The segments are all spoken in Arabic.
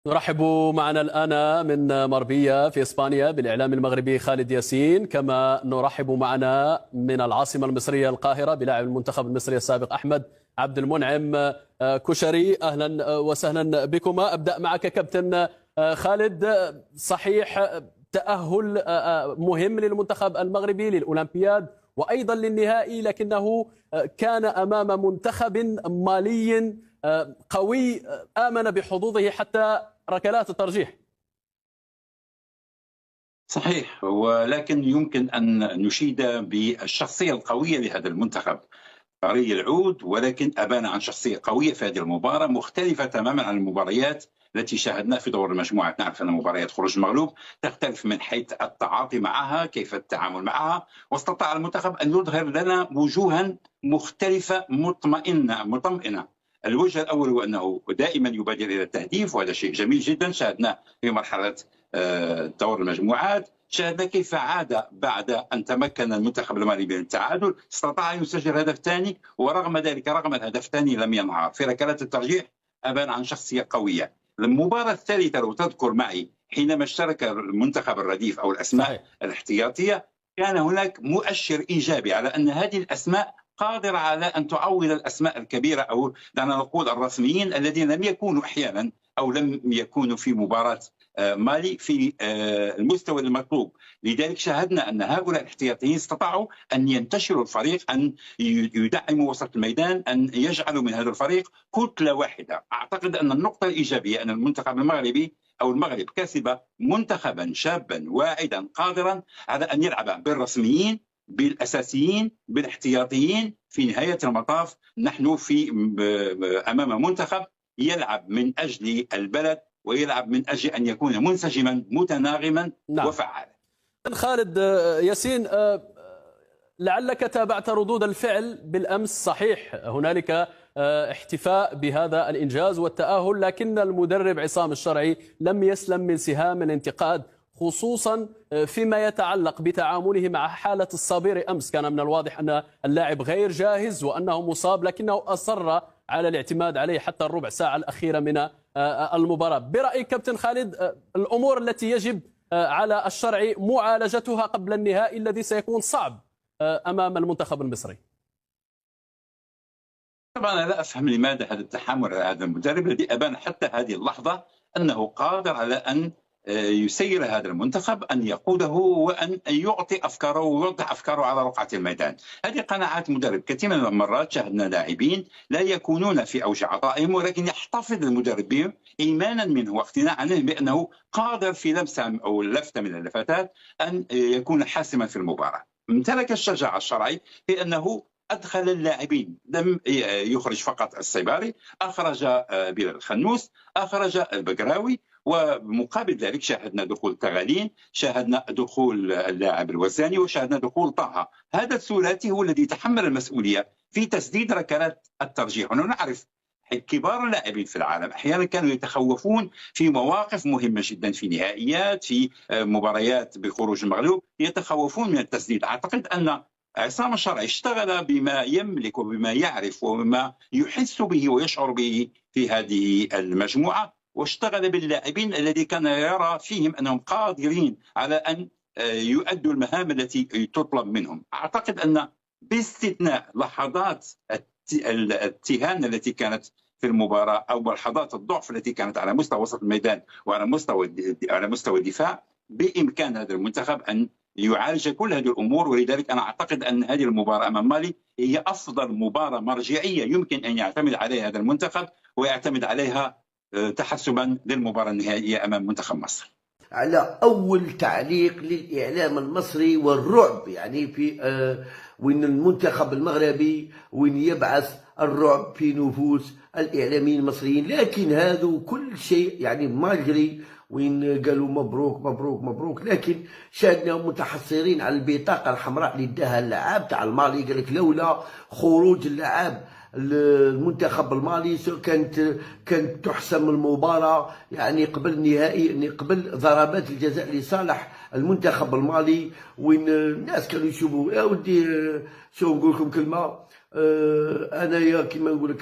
نرحب معنا الآن من مربية في إسبانيا بالإعلام المغربي خالد ياسين، كما نرحب معنا من العاصمة المصرية القاهرة بلاعب المنتخب المصري السابق أحمد عبد المنعم كشري. أهلا وسهلا بكما. أبدأ معك كابتن خالد. صحيح تأهل مهم للمنتخب المغربي للأولمبياد وأيضا للنهائي، لكنه كان أمام منتخب مالي قوي آمن بحظوظه حتى ركلات الترجيح. صحيح، ولكن يمكن أن نشيد بالشخصية القوية لهذا المنتخب طري العود، ولكن أبان عن شخصية قوية في هذه المباراة مختلفة تماما عن المباريات التي شاهدناها في دور المجموعات. نعرف أن مباريات خروج المغلوب تختلف من حيث التعاطي معها، كيف التعامل معها، واستطاع المنتخب أن يظهر لنا وجوها مختلفة مطمئنة. الوجه الأول هو أنه دائما يبادر إلى التهديف، وهذا شيء جميل جدا شاهدناه في مرحلة دور المجموعات. شاهدنا كيف عاد بعد أن تمكن المنتخب المالي من التعادل، استطاع أن يسجل هدف ثاني، ورغم ذلك رغم الهدف الثاني لم ينهار في ركلات الترجيح، أبان عن شخصية قوية. المباراة الثالثة لو تذكر معي حينما اشترك المنتخب الرديف أو الأسماء صحيح. الاحتياطية، كان هناك مؤشر إيجابي على أن هذه الأسماء قادرة على أن تعوض الأسماء الكبيرة، أو دعنا نقول الرسميين الذين لم يكونوا أحيانا أو لم يكونوا في مباراة مالي في المستوى المطلوب. لذلك شاهدنا أن هؤلاء الاحتياطيين استطاعوا أن ينتشروا الفريق، أن يدعموا وسط الميدان، أن يجعلوا من هذا الفريق كتلة واحدة. أعتقد أن النقطة الإيجابية أن المنتخب المغربي أو المغرب كسب منتخبا شابا واعدا قادرا على أن يلعب بالرسميين، بالأساسيين، بالاحتياطيين. في نهاية المطاف نحن أمام منتخب يلعب من أجل البلد ويلعب من أجل أن يكون منسجما متناغما وفعالا. خالد ياسين، لعلك تابعت ردود الفعل بالأمس. صحيح هنالك احتفاء بهذا الإنجاز والتأهل، لكن المدرب عصام الشرعي لم يسلم من سهام الانتقاد، خصوصا فيما يتعلق بتعامله مع حالة الصابير. أمس كان من الواضح أن اللاعب غير جاهز وأنه مصاب، لكنه أصر على الاعتماد عليه حتى الربع ساعة الأخيرة من المباراة. برأيك كابتن خالد، الأمور التي يجب على الشرعي معالجتها قبل النهائي الذي سيكون صعب أمام المنتخب المصري؟ طبعا لا أفهم لماذا هذا التحامل على هذا المدرب الذي أبان حتى هذه اللحظة أنه قادر على أن يسير هذا المنتخب، أن يقوده وأن يعطي أفكاره ويوضح أفكاره على رقعة الميدان. هذه قناعات مدرب. كثير من المرات شاهدنا لاعبين لا يكونون في أوج عطائهم، ولكن يحتفظ المدرب بهم إيمانا منه واقتناعا منه بأنه قادر في لمسة أو لفتة من اللفتات أن يكون حاسما في المباراة. امتلك الشجاعة الشرعي في أنه أدخل اللاعبين، لم يخرج فقط السيباري، أخرج بلال الخنوس، أخرج البقراوي، ومقابل ذلك شاهدنا دخول تغالين، شاهدنا دخول اللاعب الوزاني، وشاهدنا دخول طه. هذا الثلاثي هو الذي تحمل المسؤولية في تسديد ركلات الترجيح. ونحن نعرف كبار اللاعبين في العالم احيانا كانوا يتخوفون في مواقف مهمه جدا، في نهائيات، في مباريات بخروج المغلوب، يتخوفون من التسديد. اعتقد ان عصام الشرعي اشتغل بما يملك وبما يعرف وبما يحس به ويشعر به في هذه المجموعة، واشتغل باللاعبين الذي كان يرى فيهم أنهم قادرين على أن يؤدوا المهام التي تطلب منهم. أعتقد أن باستثناء لحظات التهانة التي كانت في المباراة أو لحظات الضعف التي كانت على مستوى وسط الميدان وعلى مستوى الدفاع، بإمكان هذا المنتخب أن يعالج كل هذه الأمور. ولذلك أنا أعتقد أن هذه المباراة أمام مالي هي أفضل مباراة مرجعية يمكن أن يعتمد عليها هذا المنتخب، ويعتمد عليها تحسبا للمباراة النهائية أمام منتخب مصر. على أول تعليق للإعلام المصري والرعب، يعني في وين المنتخب المغربي وين يبعث الرعب في نفوس الإعلاميين المصريين. لكن هذا كل شيء يعني ماجري وين قالوا مبروك مبروك مبروك، لكن شاهدناهم متحصرين على البطاقة الحمراء اللي اداها اللاعب تاع المالي. قال لك لولا خروج اللاعب المنتخب المالي كانت تحسم المباراة، يعني قبل النهائي، يعني قبل ضربات الجزاء لصالح المنتخب المالي. وين الناس كانوا يشوفوا يا ودي شو نقول لكم كلمة، انايا كيما نقول لك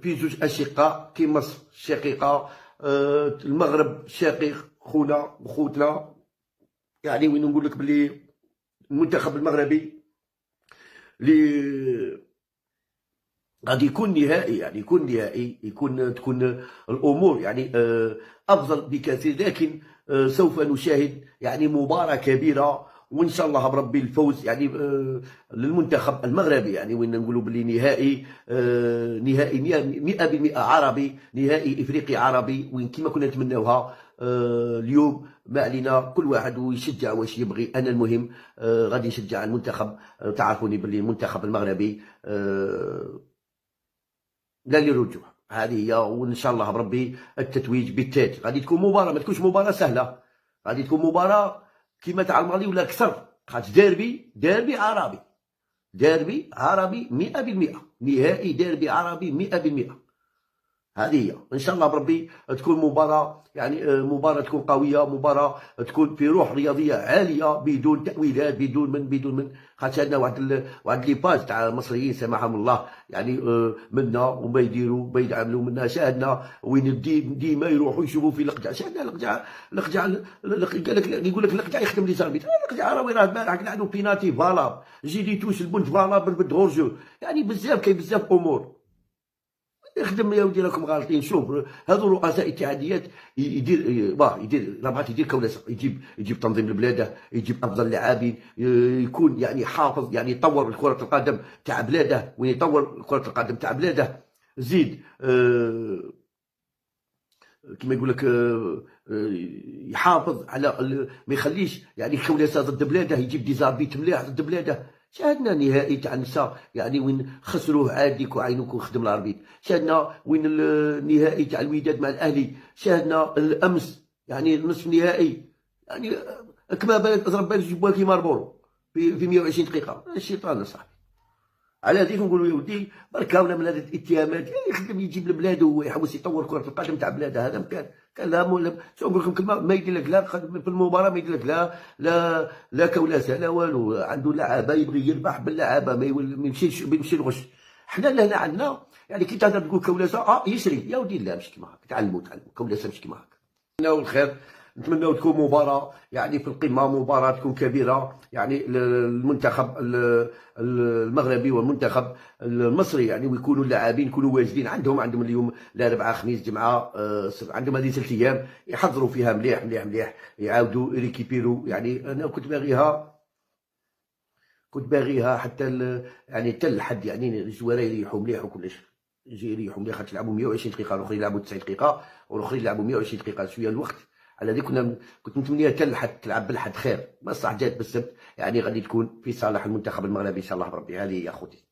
في زوج اشقاء، كي مصر شقيقة المغرب شقيق خونا وخوتنا، يعني وين نقول لك بلي المنتخب المغربي اللي غادي يكون نهائي، يعني يكون نهائي، تكون الامور يعني افضل بكثير، لكن سوف نشاهد يعني مباراه كبيره، وان شاء الله بربي الفوز يعني للمنتخب المغربي، يعني وين نقولوا بلي نهائي نهائي 100% عربي، نهائي افريقي عربي، وين كما كنا نتمناوها. اليوم ما علينا، كل واحد ويشجع واش يبغي. انا المهم غادي نشجع المنتخب. تعرفوني بلي المنتخب المغربي لا للرجوع، هذه هي. وان شاء الله بربي التتويج بالتاج. غادي تكون مباراه، ما تكونش مباراه سهله، غادي تكون مباراه كما تاع الماضي ولا اكثر، خاطر ديربي عربي، ديربي عربي 100%، نهائي ديربي عربي 100%. هذه هي. ان شاء الله بربي تكون مباراه، يعني مباراه تكون قويه، مباراه تكون في روح رياضيه عاليه، بدون تاويلات، بدون من خاطر عندنا واحد لي باج تاع المصريين سامحهم الله، يعني منا وما يديروا ما يعملوا منا. شاهدنا وين ديما يروحوا يشوفوا في القجع، شاهدنا القجع قال لك يقول لك القجع يخدم لي زاربيت، القجع راهي راه البارح كان عنده بيناتي فالاب، جي توش البنت فالاب بالدورجو، يعني بزاف كاين بزاف امور. يخدم يا ودي راكم غالطين. شوف هذو رؤساء اتحاديات يدير لا بغات يدير كولاسه، يجيب تنظيم البلاده، يجيب افضل لاعبين، يكون يعني حافظ، يعني يطور كره القدم تاع بلاده، وين يطور كره القدم تاع بلاده. زيد كما يقول لك يحافظ على ما يخليش يعني كولاسه ضد بلاده، يجيب ديزاربيت مليح ضد بلاده. شاهدنا نهائي تاع النساء يعني وين خسروه عاديك وعينك وخدم الاربيت، شاهدنا وين النهائي تاع الوداد مع الاهلي، شاهدنا الامس يعني نصف نهائي، يعني كما بالك اضرب بالك جيبوها كيما ربورو في 120 دقيقه. الشيطان صاحبي. على هذيك نقولوا يا ودي بركا ولا من هذه الاتهامات، يعني يخدم يجيب لبلاده ويحوس يطور كره القدم تاع بلاده. هذا كان لا شو نقول لكم كلمه، ما يدير لك لا في المباراه، ما يدير لك لا كولاسه لا والو. عنده لعابه يبغي يربح باللعابه، ما يمشي الغش. حنا لهنا عندنا يعني كي تهضر تقول كولاسه يشري، يا ودي لا مش كيما هكا، تعلموا كولاسه مش كيما هكا. الخير نتمنوا تكون مباراة يعني في القمة، مباراة تكون كبيرة يعني المنتخب المغربي والمنتخب المصري، يعني ويكونوا اللاعبين يكونوا واجدين. عندهم اليوم الاربعاء خميس جمعة، عندهم هذه 3 ايام يحضروا فيها مليح يعاودوا ريكيبيرو. يعني انا كنت باغيها حتى يعني حتى الحد، يعني الجواري يريحوا مليح وكلش، يجي يريحوا مليح، خاطر يلعبوا 120 دقيقة، الاخرين يلعبوا 90 دقيقة، والاخرين يلعبوا 120 دقيقة. شوية الوقت على ذيك كنت متمنيها حتى الحد تلعب بالحد خير، بصح جات بالسبت، يعني غادي تكون في صالح المنتخب المغربي ان شاء الله بربي. هذه يا خوتي.